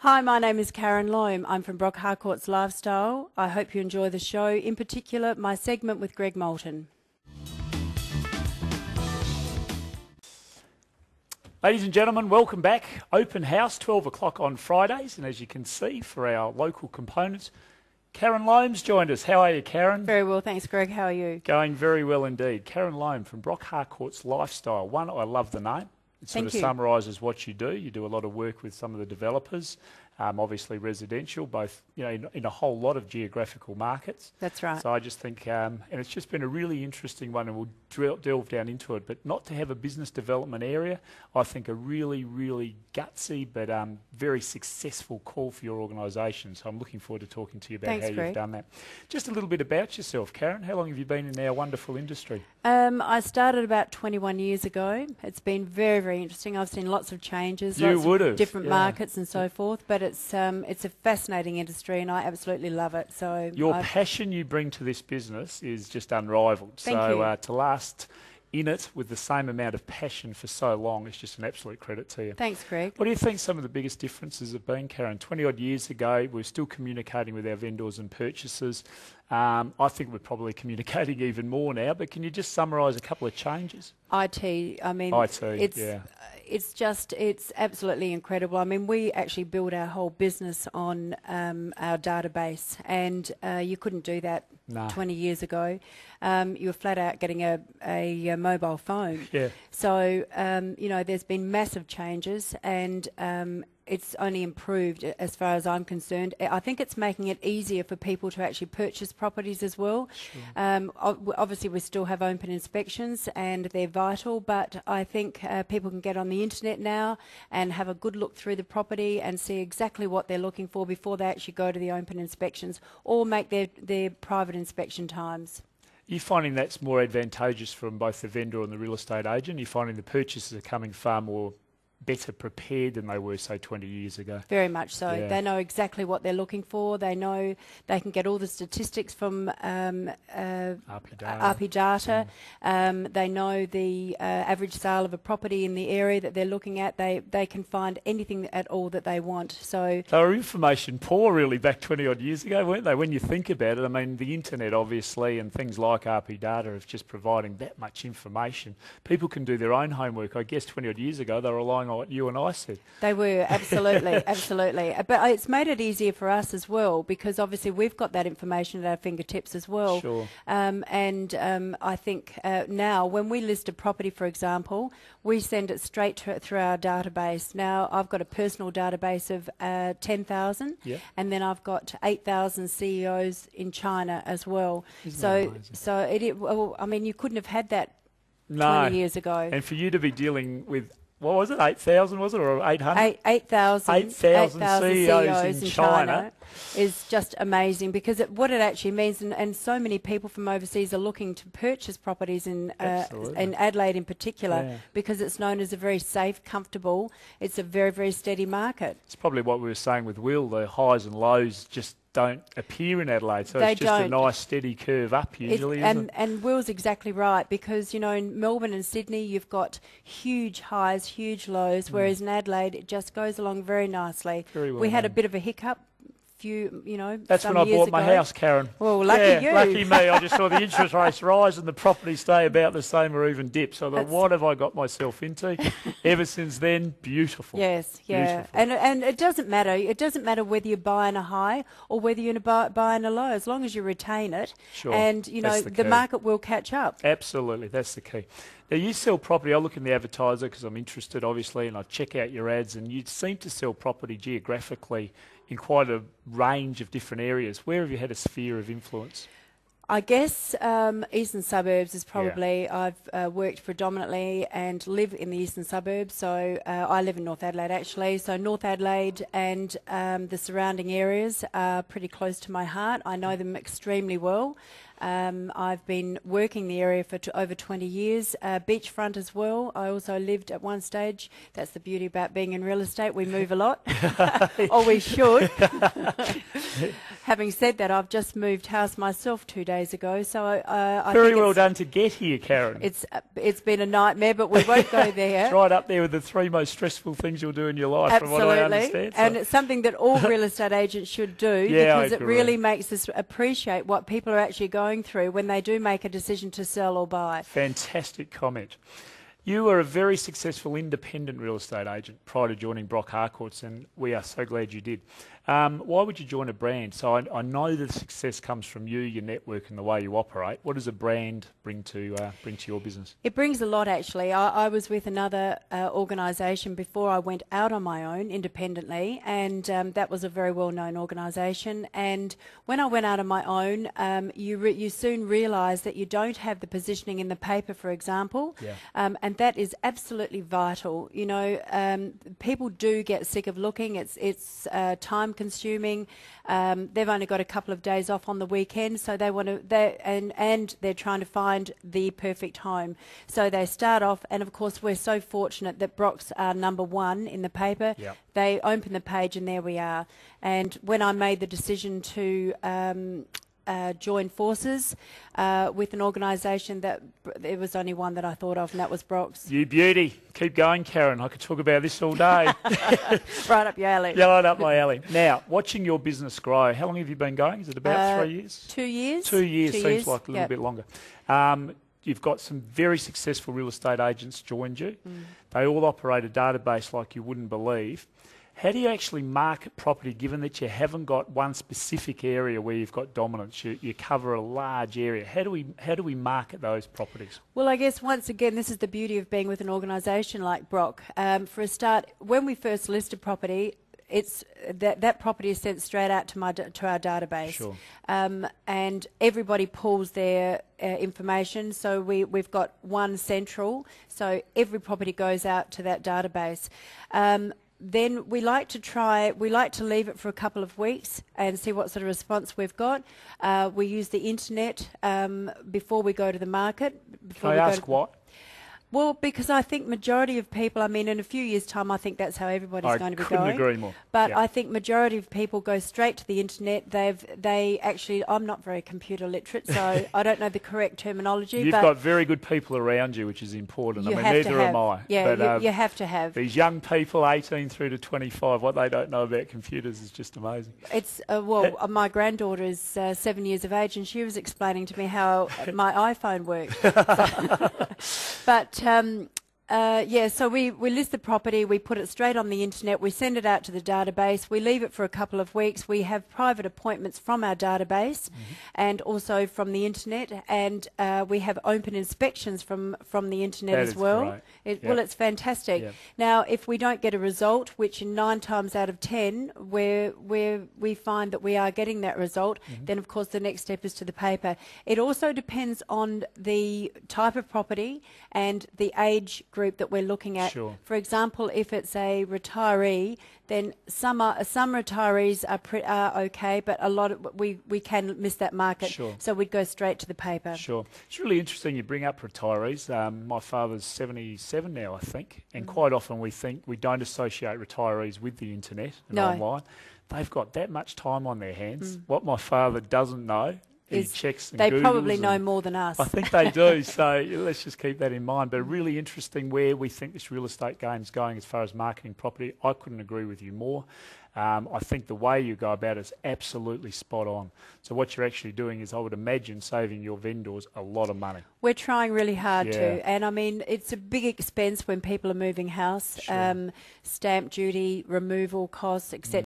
Hi, my name is Karen Lombe. I'm from Brock Harcourt's Lifestyle. I hope you enjoy the show, in particular my segment with Greg Moulton. Ladies and gentlemen, welcome back. Open house, 12 o'clock on Fridays, and as you can see, for our local components, Karen Lombe's joined us. How are you, Karen? Very well, thanks, Greg. How are you? Going very well indeed. Karen Lombe from Brock Harcourt's Lifestyle. One, I love the name. It sort of summarises what you do. You do a lot of work with some of the developers, obviously residential, both in a whole lot of geographical markets. That's right. So I just think, and it's just been a really interesting one, and we'll delve down into it. But not to have a business development area, I think a really, really gutsy but very successful call for your organisation. So I'm looking forward to talking to you about how you've done that. Just a little bit about yourself, Karen. How long have you been in our wonderful industry? I started about 21 years ago. It's been very, very interesting. I've seen lots of changes, lots of different markets and so forth. But it's a fascinating industry, and I absolutely love it. So your passion you bring to this business is just unrivaled. Thank you. To last in it with the same amount of passion for so long is just an absolute credit to you. Thanks, Greg. What do you think some of the biggest differences have been, Karen? 20 odd years ago, we're still communicating with our vendors and purchasers. I think we're probably communicating even more now, but can you just summarise a couple of changes? IT, I mean, it's absolutely incredible. I mean, we actually build our whole business on our database, and you couldn't do that 20 years ago. You were flat out getting a mobile phone. Yeah. So, there's been massive changes, and it's only improved as far as I'm concerned. I think it's making it easier for people to actually purchase properties as well. Sure. Obviously, we still have open inspections and they're vital, but I think people can get on the internet now and have a good look through the property and see exactly what they're looking for before they actually go to the open inspections or make their private inspection times. Are you finding that's more advantageous from both the vendor and the real estate agent? Are you finding the purchasers are coming far more better prepared than they were, say, 20 years ago? Very much so. Yeah. They know exactly what they're looking for. They know they can get all the statistics from RP data. They know the average sale of a property in the area that they're looking at. They can find anything at all that they want. So they were information poor really back 20 odd years ago, weren't they? When you think about it, I mean, the internet obviously and things like RP data is just providing that much information. People can do their own homework. I guess 20 odd years ago they were relying on what you and I said. They were, absolutely, absolutely. But it's made it easier for us as well, because obviously we've got that information at our fingertips as well. Sure. I think now when we list a property, for example, we send it straight through our database. Now I've got a personal database of 10,000, and then I've got 8,000 CEOs in China as well. Well, I mean, you couldn't have had that 20 years ago. And for you to be dealing with, what was it, 8,000 was it, or 800? 8,000 CEOs in China is just amazing, because what it actually means, and so many people from overseas are looking to purchase properties in Adelaide in particular, because it's known as a very safe, comfortable, it's a very, very steady market. It's probably what we were saying with Will, the highs and lows just don't appear in Adelaide, so it's just a nice steady curve up usually, isn't it? And Will's exactly right, because in Melbourne and Sydney you've got huge highs, huge lows, whereas in Adelaide it just goes along very nicely. Very well we had done. a bit of a hiccup. That's when I bought my house, Karen. Well, lucky you. Lucky me. I just saw the interest rates rise and the property stay about the same or even dip. So I thought, what have I got myself into? Ever since then, beautiful. Yes, yeah. Beautiful. And it doesn't matter. It doesn't matter whether you're buying a high or whether you're buying a low, as long as you retain it. Sure. And, the market will catch up. Absolutely. That's the key. Now, you sell property. I look in the advertiser because I'm interested, obviously, and I check out your ads, and you seem to sell property geographically in quite a range of different areas. Where have you had a sphere of influence? I guess eastern suburbs is probably, I've worked predominantly and live in the eastern suburbs, so I live in North Adelaide actually, so North Adelaide and the surrounding areas are pretty close to my heart. I know them extremely well. I've been working the area for over 20 years, beachfront as well. I also lived at one stage. That's the beauty about being in real estate. We move a lot, or we should. Having said that, I've just moved house myself 2 days ago, so I Very think well done to get here, Karen. it's been a nightmare, but we won't go there. It's right up there with the 3 most stressful things you'll do in your life, from what I understand. And it's something that all real estate agents should do, because it really makes us appreciate what people are actually going through when they do make a decision to sell or buy. Fantastic comment. You were a very successful independent real estate agent prior to joining Brock Harcourts, and we are so glad you did. Why would you join a brand? So I know the success comes from you, your network, and the way you operate. What does a brand bring to your business? It brings a lot, actually. I was with another organisation before I went out on my own independently, and that was a very well-known organisation. And when I went out on my own, you soon realise that you don't have the positioning in the paper, for example, and that is absolutely vital. You know, people do get sick of looking. It's time consuming. They've only got a couple of days off on the weekend, so they want to, and they're trying to find the perfect home. So they start off, and of course we're so fortunate that Brock's are #1 in the paper. Yep. They open the page and there we are. And when I made the decision to join forces with an organisation, that there was only one that I thought of, and that was Brock's. You beauty. Keep going, Karen. I could talk about this all day. Right up your alley. Yeah, right up my alley. Now, watching your business grow, how long have you been going? Is it about 3 years? 2 years. 2 years. Seems like a little bit longer. You've got some very successful real estate agents joined you. They all operate a database like you wouldn't believe. How do you actually market property, given that you haven't got one specific area where you've got dominance? You cover a large area. How do we market those properties? Well, I guess once again, this is the beauty of being with an organisation like Brock. For a start, when we first listed property, it's that property is sent straight out to our database. Sure. And everybody pulls their information, so we've got one central, so every property goes out to that database. Then we like to leave it for a couple of weeks and see what sort of response we've got. We use the internet before we go to the market. Can I ask what? Well, because I think majority of people, I mean, in a few years' time, I think that's how everybody's going to be going. I couldn't agree more. But I think majority of people go straight to the internet. They actually, I'm not very computer literate, so I don't know the correct terminology. You've got very good people around you, which is important. I mean, neither am I. Yeah, but, you have to have. These young people, 18 through to 25, what they don't know about computers is just amazing. It's, well, my granddaughter is 7 years of age, and she was explaining to me how my iPhone worked. But so we list the property, we put it straight on the internet, we send it out to the database, we leave it for a couple of weeks, we have private appointments from our database and also from the internet, and we have open inspections from the internet as well. Well, it's fantastic. Yep. Now, if we don't get a result, which in 9 times out of 10 where we find that we are getting that result, then of course the next step is to the paper. It also depends on the type of property and the age group that we're looking at. Sure. For example, if it's a retiree, then some retirees are okay, but a lot of we can miss that market. Sure. So we'd go straight to the paper. Sure. It's really interesting you bring up retirees. My father's 77 now, I think, and quite often we don't associate retirees with the internet and online. They've got that much time on their hands. What my father doesn't know, he checks and they Googles probably know more than us. I think they do, so let's just keep that in mind. But really interesting where we think this real estate game is going as far as marketing property. I couldn't agree with you more. I think the way you go about it is absolutely spot on. So what you're actually doing is, I would imagine, saving your vendors a lot of money. We're trying really hard to, and I mean, it's a big expense when people are moving house, stamp duty, removal costs, etc.